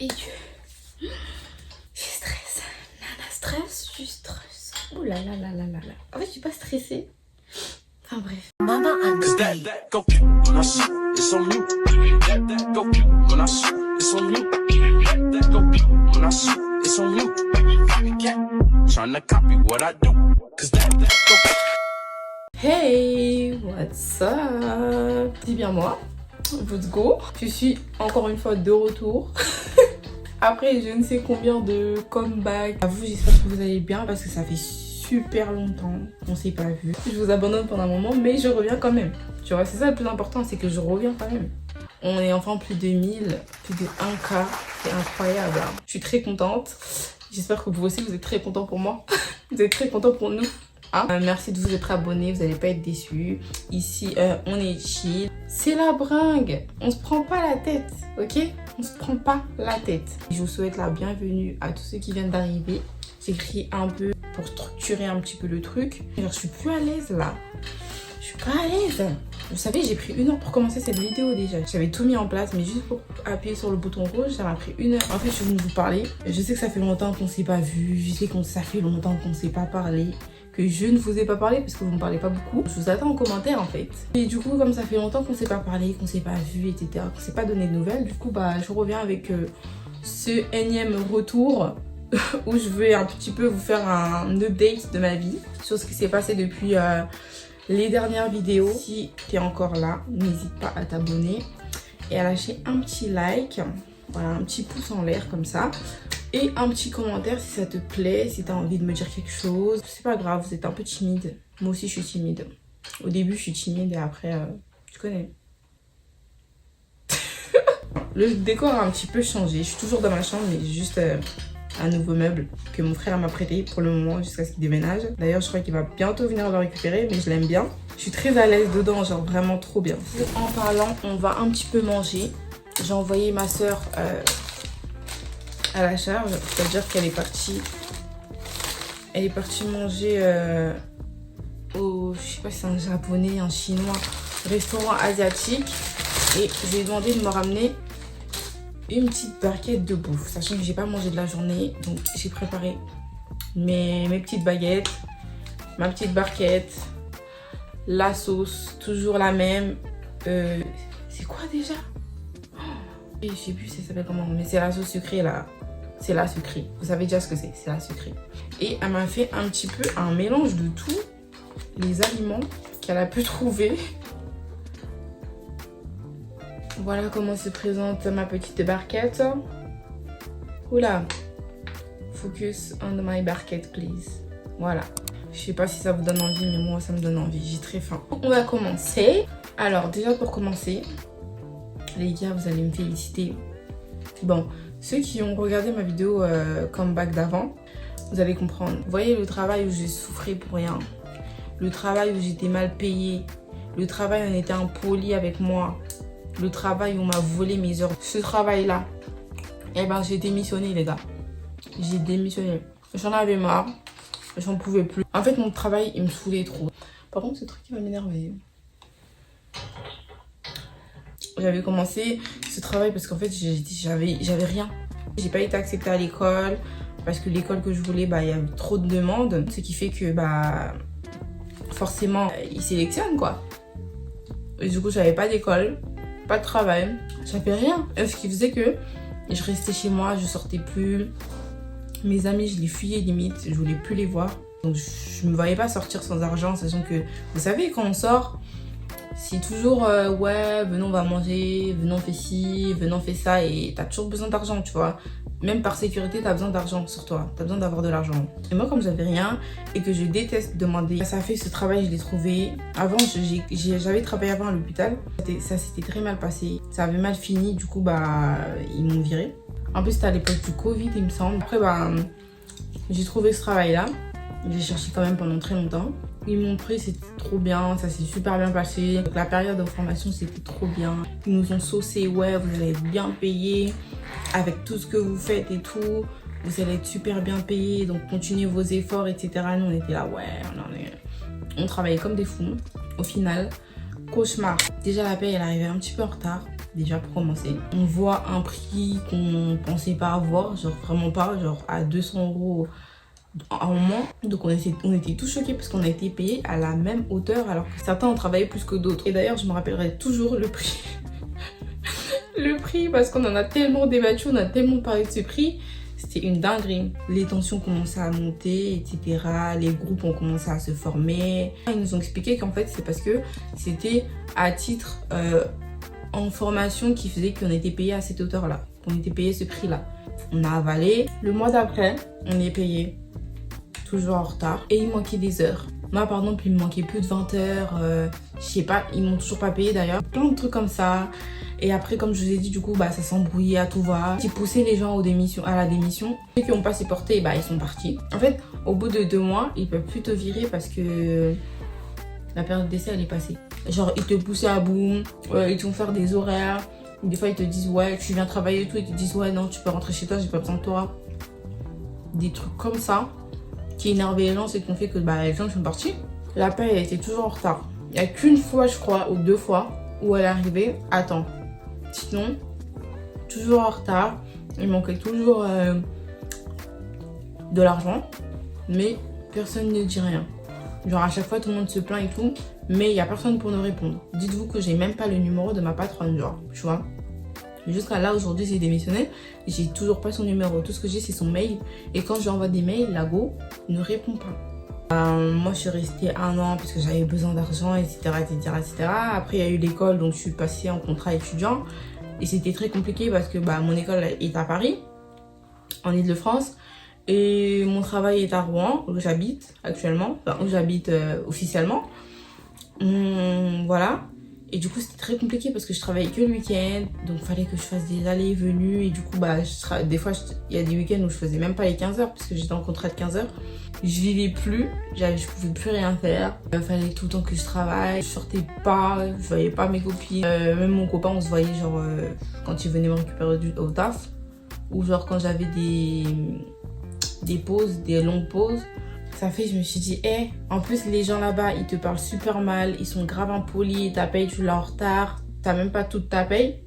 et Dieu. Je stresse. Nana stress, je stresse. Ouh là là là là là là. En fait, je suis pas stressée. Enfin bref. Mama and Steve. Hey, what's up? C'est bien moi, let's go. Je suis encore une fois de retour. Après je ne sais combien de comeback. À vous, j'espère que vous allez bien parce que ça fait super longtemps qu'on s'est pas vu. Je vous abandonne pendant un moment, mais je reviens quand même. Tu vois, c'est ça le plus important, c'est que je reviens quand même. On est enfin plus de 1000, plus de 1K. C'est incroyable. Hein. Je suis très contente. J'espère que vous aussi, vous êtes très contents pour moi. Vous êtes très contents pour nous. Hein? Merci de vous être abonnés, vous n'allez pas être déçus. Ici, on est chill. C'est la bringue. On se prend pas la tête, ok? On se prend pas la tête. Je vous souhaite la bienvenue à tous ceux qui viennent d'arriver. J'écris un peu pour structurer un petit peu le truc. Alors, je suis plus à l'aise là. Je suis pas à l'aise. Vous savez, j'ai pris 1 heure pour commencer cette vidéo déjà. J'avais tout mis en place, mais juste pour appuyer sur le bouton rouge, ça m'a pris 1 heure. En fait, je suis venue vous parler. Je sais que ça fait longtemps qu'on s'est pas vu. Je sais que ça fait longtemps qu'on s'est pas parlé. Que je ne vous ai pas parlé parce que vous ne me parlez pas beaucoup. Je vous attends en commentaire en fait. Et du coup, comme ça fait longtemps qu'on s'est pas parlé, qu'on s'est pas vu, etc., qu'on s'est pas donné de nouvelles, du coup, bah, je reviens avec ce énième retour où je vais un petit peu vous faire un update de ma vie sur ce qui s'est passé depuis les dernières vidéos. Si tu es encore là, n'hésite pas à t'abonner et à lâcher un petit like, voilà, un petit pouce en l'air comme ça. Et un petit commentaire si ça te plaît, si tu as envie de me dire quelque chose. C'est pas grave, vous êtes un peu timide. Moi aussi, je suis timide. Au début, je suis timide et après, tu connais. Le décor a un petit peu changé. Je suis toujours dans ma chambre, mais juste un nouveau meuble que mon frère m'a prêté pour le moment jusqu'à ce qu'il déménage. D'ailleurs, je crois qu'il va bientôt venir le récupérer, mais je l'aime bien. Je suis très à l'aise dedans, genre vraiment trop bien. En parlant, on va un petit peu manger. J'ai envoyé ma soeur... à la charge, c'est-à-dire qu'elle est partie manger au, je sais pas si c'est un japonais, un chinois, restaurant asiatique, et je lui ai demandé de me ramener une petite barquette de bouffe, sachant que j'ai pas mangé de la journée, donc j'ai préparé mes petites baguettes, ma petite barquette, la sauce, toujours la même, c'est quoi déjà? Je sais plus si ça s'appelle comment, mais c'est la sauce sucrée là. C'est la sucrée. Vous savez déjà ce que c'est la sucrée. Et elle m'a fait un petit peu un mélange de tous les aliments qu'elle a pu trouver. Voilà comment se présente ma petite barquette. Oula. Focus on my barquette, please. Voilà. Je sais pas si ça vous donne envie, mais moi ça me donne envie. J'ai très faim. On va commencer. Alors déjà pour commencer, les gars, vous allez me féliciter. Bon, ceux qui ont regardé ma vidéo comeback d'avant, vous allez comprendre. Vous voyez le travail où j'ai souffert pour rien, le travail où j'étais mal payée, le travail où on était impoli avec moi, le travail où on m'a volé mes heures. Ce travail-là, eh ben j'ai démissionné les gars. J'ai démissionné. J'en avais marre, j'en pouvais plus. En fait mon travail il me saoulait trop. Par contre ce truc qui va m'énerver. J'avais commencé ce travail parce qu'en fait j'avais rien. J'ai pas été acceptée à l'école parce que l'école que je voulais, bah il y avait trop de demandes, ce qui fait que bah forcément ils sélectionnent quoi. Et du coup j'avais pas d'école, pas de travail, j'avais rien. Et ce qui faisait que je restais chez moi, je sortais plus. Mes amis je les fuyais limite, je voulais plus les voir. Donc je me voyais pas sortir sans argent, sachant que vous savez quand on sort, c'est toujours ouais, venons on va manger, venons on fait ci, venons on fait ça, et t'as toujours besoin d'argent, tu vois. Même par sécurité, t'as besoin d'argent sur toi, t'as besoin d'avoir de l'argent. Et moi, comme j'avais rien et que je déteste demander, ça fait ce travail, je l'ai trouvé. Avant, j'avais travaillé avant à l'hôpital, ça s'était très mal passé, ça avait mal fini, du coup, bah, ils m'ont viré. En plus, c'était à l'époque du Covid, il me semble. Après, bah, j'ai trouvé ce travail-là. J'ai cherché quand même pendant très longtemps. Ils m'ont pris, c'était trop bien, ça s'est super bien passé. Donc, la période de formation, c'était trop bien. Ils nous ont saucé, ouais, vous allez être bien payés avec tout ce que vous faites et tout. Vous allez être super bien payés, donc continuez vos efforts, etc. Nous, on était là, ouais, on travaillait comme des fous. Au final, cauchemar. Déjà, la paye, elle arrivait un petit peu en retard. déjà pour commencer. On voit un prix qu'on pensait pas avoir, genre vraiment pas, genre à 200 € en moins. Donc on était tous choqués parce qu'on a été payés à la même hauteur alors que certains ont travaillé plus que d'autres. Et d'ailleurs je me rappellerai toujours le prix. Le prix, parce qu'on en a tellement débattu, on a tellement parlé de ce prix. C'était une dinguerie. Les tensions commençaient à monter, etc. Les groupes ont commencé à se former. Ils nous ont expliqué qu'en fait c'est parce que c'était à titre en formation qui faisait qu'on était payé à cette hauteur là, qu'on était payé ce prix là. On a avalé. Le mois d'après on est payé toujours en retard et il manquait des heures. Moi par exemple il me manquait plus de 20 heures, je sais pas, ils m'ont toujours pas payé d'ailleurs. Plein de trucs comme ça. Et après comme je vous ai dit du coup bah ça s'embrouillait à tout va. Qui poussait les gens à la démission. Ceux qui n'ont pas supporté bah ils sont partis. En fait au bout de 2 mois ils peuvent plus te virer parce que la période d'essai elle est passée. Genre ils te poussaient à bout, ils te font faire des horaires. Des fois ils te disent ouais tu viens travailler et tout, ils te disent ouais non tu peux rentrer chez toi, j'ai pas besoin de toi. Des trucs comme ça qui énervaient les gens, c'est qu'on fait que bah, les gens sont partis. La paie elle était toujours en retard. Il n'y a qu'une fois je crois ou 2 fois où elle est arrivée à temps. Sinon toujours en retard, il manquait toujours de l'argent mais personne ne dit rien. Genre à chaque fois tout le monde se plaint et tout, mais il n'y a personne pour nous répondre. Dites-vous que j'ai même pas le numéro de ma patronne, genre, tu vois. Jusqu'à là aujourd'hui j'ai démissionné, j'ai toujours pas son numéro. Tout ce que j'ai c'est son mail. Et quand je lui envoie des mails, la go ne répond pas. Moi je suis restée 1 an parce que j'avais besoin d'argent, etc., etc., etc. Après il y a eu l'école, donc je suis passée en contrat étudiant. Et c'était très compliqué parce que bah, mon école est à Paris, en Ile-de-France. Et mon travail est à Rouen, où j'habite actuellement, enfin où j'habite officiellement. Voilà. Et du coup c'était très compliqué parce que je travaillais que le week-end, donc il fallait que je fasse des allées et venues. Et du coup bah, des fois il y a des week-ends où je faisais même pas les 15 heures parce que j'étais en contrat de 15 heures. Je vivais plus, je pouvais plus rien faire. Il fallait tout le temps que je travaille, je sortais pas, je voyais pas mes copines. Même mon copain on se voyait genre quand il venait me récupérer au taf. Ou genre quand j'avais des pauses, des longues pauses. Ça fait, je me suis dit, en plus les gens là-bas, ils te parlent super mal, ils sont grave impolis, ta paye, tu l'as en retard, t'as même pas toute ta paye.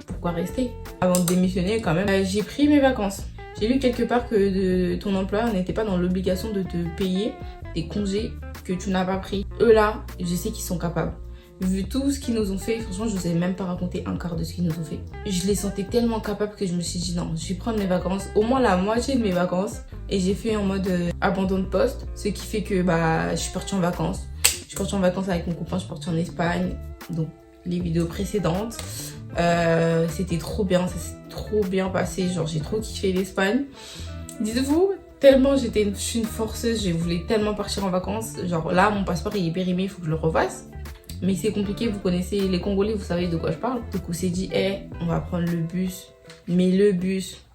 Pourquoi rester? Avant de démissionner quand même, j'ai pris mes vacances. J'ai lu quelque part que ton employeur n'était pas dans l'obligation de te payer des congés que tu n'as pas pris. Eux là, je sais qu'ils sont capables. Vu tout ce qu'ils nous ont fait, franchement, je vous ai même pas raconté un quart de ce qu'ils nous ont fait. Je les sentais tellement capables que je me suis dit non, je vais prendre mes vacances, au moins la moitié de mes vacances. Et j'ai fait en mode abandon de poste, ce qui fait que bah, je suis partie en vacances. Je suis partie en vacances avec mon copain, je suis partie en Espagne. Donc les vidéos précédentes, c'était trop bien, ça s'est trop bien passé. Genre j'ai trop kiffé l'Espagne. Dites-vous, tellement je suis une forceuse, je voulais tellement partir en vacances. Genre là, mon passeport il est périmé, il faut que je le refasse. Mais c'est compliqué, vous connaissez les Congolais, vous savez de quoi je parle. Donc on s'est dit, on va prendre le bus. Mais le bus,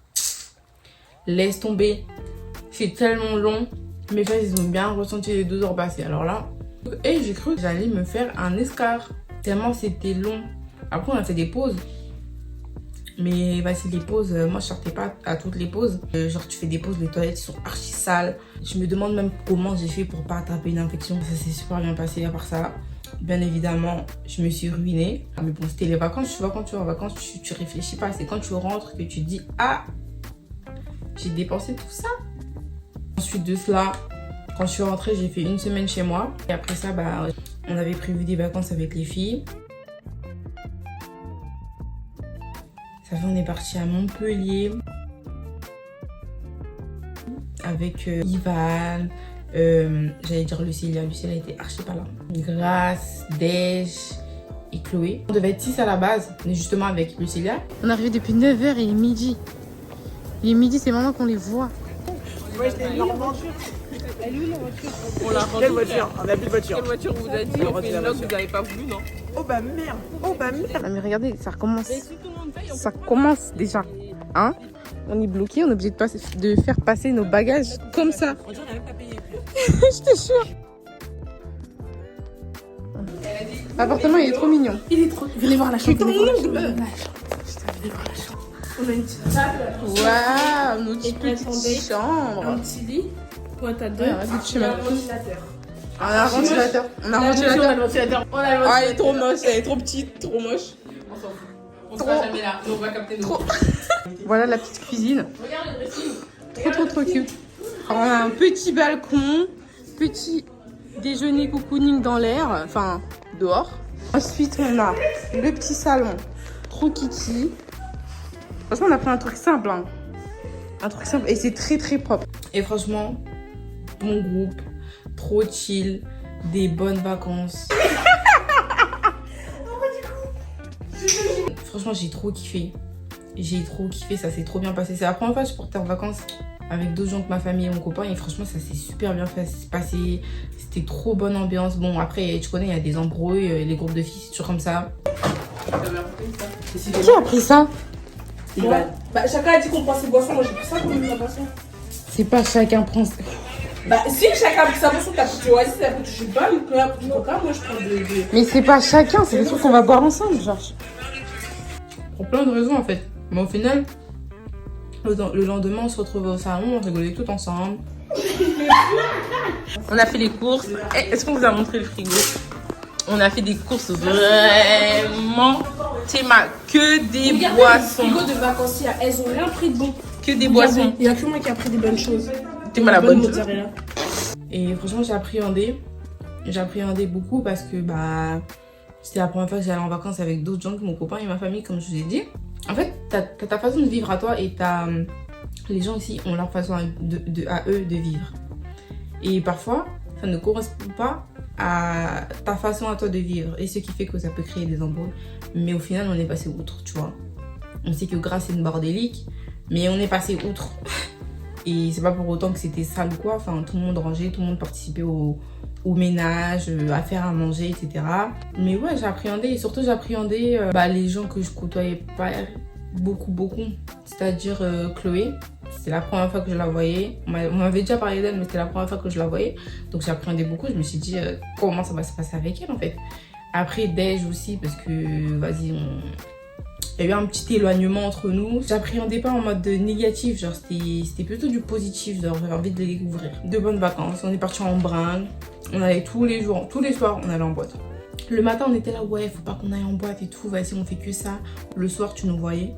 laisse tomber. C'est tellement long. Mes fesses, ils ont bien ressenti les 2 heures passées. Alors là, j'ai cru que j'allais me faire un escar. Tellement c'était long. Après, on a fait des pauses. Mais c'est des pauses, moi je sortais pas à toutes les pauses. Genre tu fais des pauses, les toilettes sont archi sales. Je me demande même comment j'ai fait pour pas attraper une infection. Ça s'est super bien passé à part ça. Bien évidemment, je me suis ruinée. Mais bon, c'était les vacances. Tu vois, quand tu es en vacances, tu réfléchis pas. C'est quand tu rentres que tu te dis « Ah, j'ai dépensé tout ça ». Ensuite de cela, quand je suis rentrée, j'ai fait 1 semaine chez moi. Et après ça, on avait prévu des vacances avec les filles. Ça fait, on est parti à Montpellier. Avec Ivan. J'allais dire Lucilla était archi pas là. Grace, Dej et Chloé. On devait être 6 à la base, mais justement avec Lucilla. On est arrivé depuis 9 h et il est midi. Il est midi, c'est maintenant qu'on les voit. Ouais, elle est où la voiture? On l'a rendu. Quelle voiture? On a plus de voiture. Quelle voiture on vous a dit? On fait une vlog, vous n'avez pas voulu, non? Oh bah merde. Oh bah merde. Non mais regardez, ça recommence. Ça commence déjà. Hein? On est bloqué, on est obligé de faire passer nos bagages comme ça. On dirait qu'on n'a même pas payé. Je te jure. L'appartement il est trop mignon. Il est trop... Venez voir la chambre. Waouh, nos petites chambres. Un petit lit. Pointe à 2. On a un ventilateur. On a un ventilateur. On a le ventilateur. Ah, elle est trop moche, elle est trop petite, trop moche. On s'en fout. On sera jamais là, mais on va capter nos. Voilà la petite cuisine. Regarde le dressing. Trop cute. Alors, on a un petit balcon, petit déjeuner cocooning dans l'air, enfin dehors. Ensuite, on a le petit salon, trop kiki. Franchement, on a pris un truc simple, hein. Un truc simple et c'est très propre. Et franchement, mon groupe, trop chill, des bonnes vacances. Franchement, j'ai trop kiffé. Ça s'est trop bien passé. C'est la première fois que je partais en vacances avec d'autres gens que ma famille et mon copain. Et franchement, ça s'est super bien passé. C'était trop bonne ambiance. Bon, après, tu connais, il y a des embrouilles, les groupes de filles, c'est toujours comme ça. Qui a pris ça? Bah, chacun a dit qu'on prend ses boissons. Moi, j'ai pris ça comme une boisson. C'est pas chacun prend. Bah, si chacun a pris sa boisson, t'as pris du oasis, t'as pris du jus de balle, t'as pris du coca. Moi, je prends de. Mais c'est pas chacun, c'est des trucs qu'on va boire ensemble, Georges. Pour plein de raisons, en fait. Mais au final, le lendemain, on se retrouvait au salon, on rigolait tout ensemble. On a fait les courses. Est-ce qu'on vous a montré le frigo? On a fait des courses vraiment théma, que des boissons. Les frigos de vacanciers, elles ont rien pris de bon. Que des boissons. Il y a que moi qui a pris des bonnes choses. T'es pas la bonne. Mozzarella. Et franchement, j'ai appréhendé. J'ai appréhendé beaucoup parce que bah, c'était la première fois que j'allais en vacances avec d'autres gens que mon copain et ma famille, comme je vous ai dit. En fait, t'as ta façon de vivre à toi et les gens ici ont leur façon à eux de vivre. Et parfois, ça ne correspond pas à ta façon à toi de vivre. Et ce qui fait que ça peut créer des embrouilles. Mais au final, on est passé outre, tu vois. On sait que Grasse, c'est une bordélique, mais on est passé outre. Et c'est pas pour autant que c'était sale ou quoi. Enfin, tout le monde rangeait, tout le monde participait au ménage, à faire à manger, etc. Mais ouais, j'ai appréhendé. Et surtout, j'ai appréhendé les gens que je côtoyais pas beaucoup. C'est-à-dire Chloé. C'était la première fois que je la voyais. On m'avait déjà parlé d'elle, mais c'était la première fois que je la voyais. Donc j'ai appréhendé beaucoup. Je me suis dit, comment ça va se passer avec elle, en fait. Après, Dej aussi, parce que, vas-y, il y a eu un petit éloignement entre nous. J'appréhendais pas en mode négatif, genre c'était plutôt du positif, genre j'avais envie de les découvrir. De bonnes vacances, on est parti en bringue, on allait tous les soirs, on allait en boîte. Le matin, on était là, ouais, faut pas qu'on aille en boîte et tout, vas-y, on fait que ça. Le soir, tu nous voyais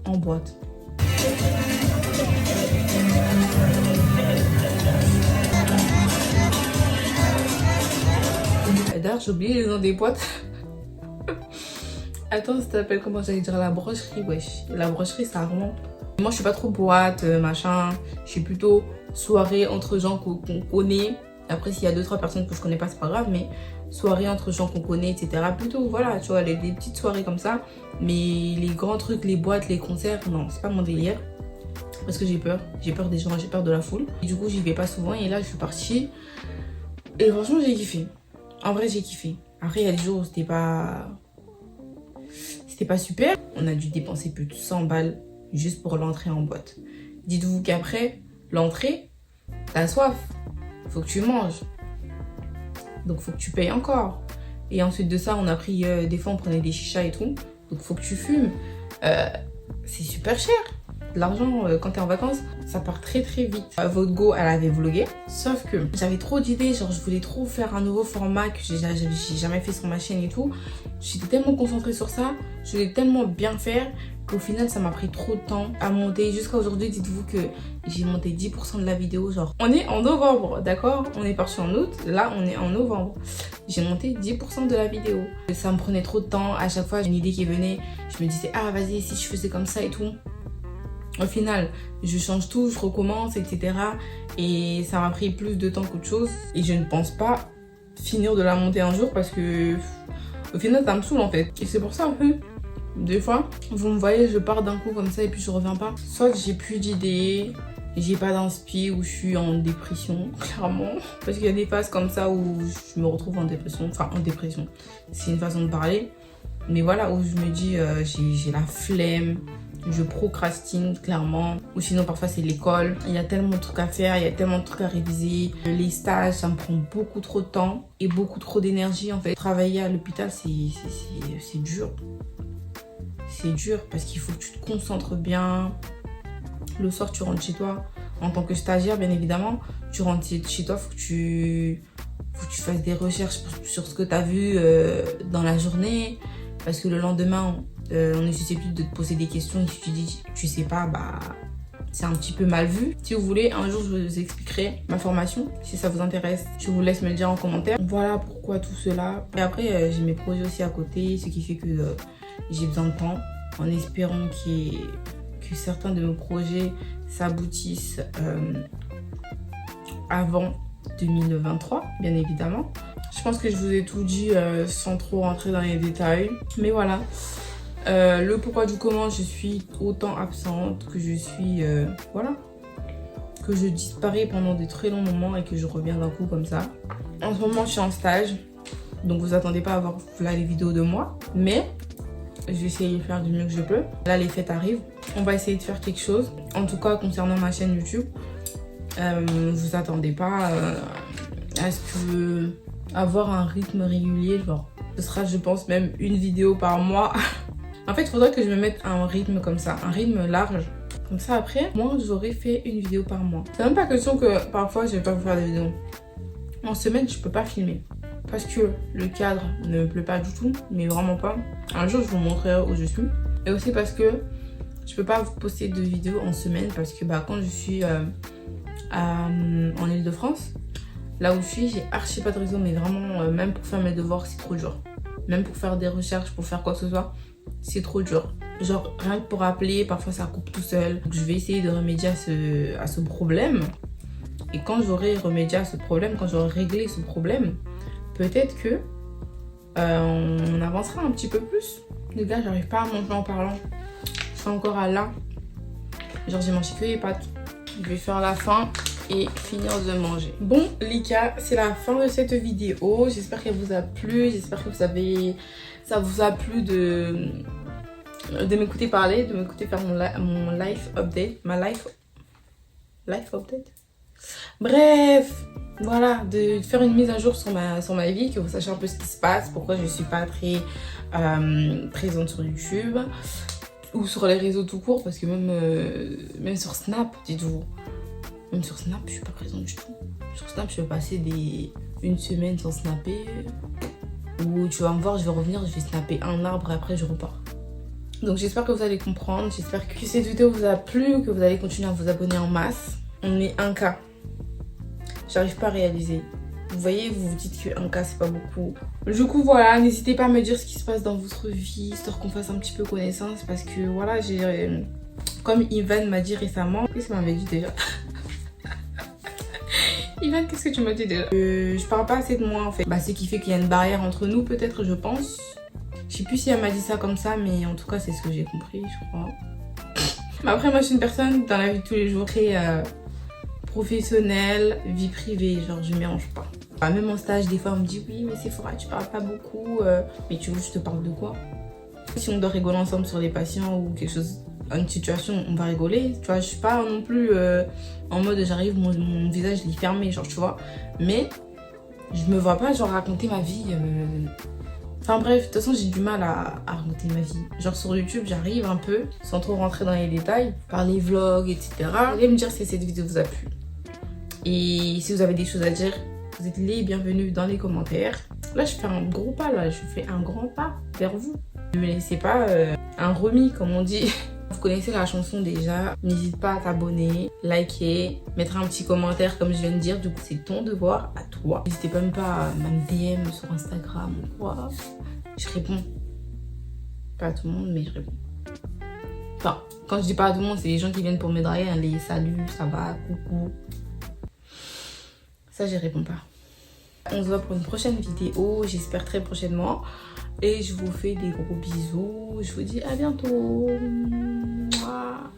en boîte. D'ailleurs, j'ai oublié les noms des boîtes. Attends, ça s'appelle comment? J'allais dire la brocherie, wesh. La brocherie, ça remonte. Moi, je suis pas trop boîte, machin. Je suis plutôt soirée entre gens qu'on connaît. Après, s'il y a 2-3 personnes que je connais pas, c'est pas grave. Mais soirée entre gens qu'on connaît, etc. Plutôt, voilà, tu vois, des petites soirées comme ça. Mais les grands trucs, les boîtes, les concerts, non, c'est pas mon délire. Parce que j'ai peur. J'ai peur des gens, j'ai peur de la foule. Et du coup, j'y vais pas souvent. Et là, je suis partie. Et franchement, j'ai kiffé. En vrai, j'ai kiffé. Après, il y a des jours où c'était pas super. On a dû dépenser plus de 100 balles juste pour l'entrée en boîte. Dites-vous qu'après l'entrée, t'as soif. Faut que tu manges. Donc, faut que tu payes encore. Et ensuite de ça, on a pris... des fois, on prenait des chichas et tout. Donc, faut que tu fumes. C'est super cher. L'argent, quand t'es en vacances, ça part très vite. Votre go, elle avait vlogué. Sauf que j'avais trop d'idées. Genre, je voulais trop faire un nouveau format que j'ai jamais fait sur ma chaîne et tout. J'étais tellement concentrée sur ça. Je voulais tellement bien faire qu'au final, ça m'a pris trop de temps à monter. Jusqu'à aujourd'hui, dites-vous que j'ai monté 10% de la vidéo. Genre, on est en novembre, d'accord? On est parti en août. Là, on est en novembre. J'ai monté 10% de la vidéo. Ça me prenait trop de temps. À chaque fois, j'ai une idée qui venait. Je me disais, ah, vas-y, si je faisais comme ça et tout. Au final, je change tout, je recommence, etc. Et ça m'a pris plus de temps qu'autre chose. Et je ne pense pas finir de la monter un jour parce que au final, ça me saoule en fait. Et c'est pour ça un peu, des fois, vous me voyez, je pars d'un coup comme ça et puis je reviens pas. Soit j'ai plus d'idées, j'ai pas d'inspi ou je suis en dépression, clairement. Parce qu'il y a des phases comme ça où je me retrouve en dépression. Enfin, en dépression, c'est une façon de parler. Mais voilà, où je me dis, j'ai la flemme. Je procrastine clairement, ou sinon parfois c'est l'école. Il y a tellement de trucs à faire, il y a tellement de trucs à réviser. Les stages, ça me prend beaucoup trop de temps et beaucoup trop d'énergie en fait. Travailler à l'hôpital, c'est dur. C'est dur parce qu'il faut que tu te concentres bien. Le soir, tu rentres chez toi. En tant que stagiaire, bien évidemment, tu rentres chez toi, faut que tu fasses des recherches sur ce que tu as vu dans la journée. Parce que le lendemain, on est susceptible de te poser des questions et si tu dis tu sais pas, bah c'est un petit peu mal vu. Si vous voulez, un jour je vous expliquerai ma formation. Si ça vous intéresse, je vous laisse me le dire en commentaire. Voilà pourquoi tout cela. Et après, j'ai mes projets aussi à côté, ce qui fait que j'ai besoin de temps. En espérant que certains de mes projets s'aboutissent avant 2023, bien évidemment. Je pense que je vous ai tout dit sans trop rentrer dans les détails. Mais voilà. Le pourquoi du comment je suis autant absente, que je suis voilà, que je disparais pendant de très longs moments et que je reviens d'un coup comme ça. En ce moment je suis en stage, donc vous attendez pas à voir là les vidéos de moi, mais je vais essayer de faire du mieux que je peux. Là les fêtes arrivent, on va essayer de faire quelque chose. En tout cas concernant ma chaîne YouTube, vous attendez pas à ce que avoir un rythme régulier, genre ce sera je pense même une vidéo par mois. En fait, il faudrait que je me mette un rythme comme ça, un rythme large. Comme ça, après, moi, j'aurais fait une vidéo par mois. C'est même pas question que parfois, je vais pas vous faire des vidéos. En semaine, je peux pas filmer. Parce que le cadre ne me plaît pas du tout, mais vraiment pas. Un jour, je vous montrerai où je suis. Et aussi parce que je peux pas vous poster de vidéos en semaine. Parce que bah, quand je suis en Ile-de-France, là où je suis, j'ai archi pas de réseau. Mais vraiment, même pour faire mes devoirs, c'est trop dur. Même pour faire des recherches, pour faire quoi que ce soit, c'est trop dur. Genre rien que pour appeler, parfois ça coupe tout seul. Donc je vais essayer de remédier à ce problème. Et quand j'aurai remédié à ce problème, quand j'aurai réglé ce problème, peut-être que on avancera un petit peu plus. Les gars, j'arrive pas à manger en parlant. Je suis encore à là. Genre j'ai mangé que les pâtes. Je vais faire la faim et finir de manger. Bon les gars, c'est la fin de cette vidéo. J'espère qu'elle vous a plu. J'espère que ça vous a plu de m'écouter parler, de m'écouter faire mon life update. Ma life update. Bref, voilà, de faire une mise à jour sur ma vie, que vous sachiez un peu ce qui se passe, pourquoi je suis pas très présente sur YouTube ou sur les réseaux tout court, parce que même sur Snap, dites-vous. Même sur Snap, je suis pas présente du tout. Sur Snap, je vais passer une semaine sans snapper. Ou tu vas me voir, je vais revenir, je vais snapper un arbre et après je repars. Donc j'espère que vous allez comprendre. J'espère que cette vidéo vous a plu, que vous allez continuer à vous abonner en masse. On est 1K. J'arrive pas à réaliser. Vous voyez, vous vous dites que 1K c'est pas beaucoup. Du coup voilà, n'hésitez pas à me dire ce qui se passe dans votre vie, histoire qu'on fasse un petit peu connaissance. Parce que voilà, comme Ivan m'a dit récemment. Qu'est-ce qu'il m'avait dit déjà? Ivan, qu'est-ce que tu m'as dit déjà? Je parle pas assez de moi en fait. Bah, c'est qui fait qu'il y a une barrière entre nous peut-être, je pense. Je sais plus si elle m'a dit ça comme ça, mais en tout cas c'est ce que j'ai compris, je crois. Mais après moi je suis une personne dans la vie de tous les jours très professionnelle, vie privée, genre je mélange pas. Bah, même en stage des fois on me dit oui mais Sephora tu parles pas beaucoup, mais tu veux que je te parle de quoi? Si on doit rigoler ensemble sur les patients ou quelque chose, une situation, on va rigoler, tu vois, je suis pas non plus en mode j'arrive, mon visage il est fermé, genre tu vois, mais je me vois pas genre raconter ma vie, enfin bref, de toute façon j'ai du mal à raconter ma vie, genre sur YouTube j'arrive un peu, sans trop rentrer dans les détails, par les vlogs, etc. Vous allez me dire si cette vidéo vous a plu, et si vous avez des choses à dire, vous êtes les bienvenus dans les commentaires. Là je fais un gros pas, là je fais un grand pas vers vous. Ne me laissez pas un remis comme on dit. Vous connaissez la chanson déjà, n'hésite pas à t'abonner, liker, mettre un petit commentaire comme je viens de dire, du coup c'est ton devoir à toi. N'hésitez même pas à me DM sur Instagram ou quoi, je réponds. Pas à tout le monde mais je réponds. Enfin, quand je dis pas à tout le monde, c'est les gens qui viennent pour me draguer, hein, les salut, ça va, coucou. Ça je réponds pas. On se voit pour une prochaine vidéo, j'espère très prochainement. Et je vous fais des gros bisous. Je vous dis à bientôt. Mouah.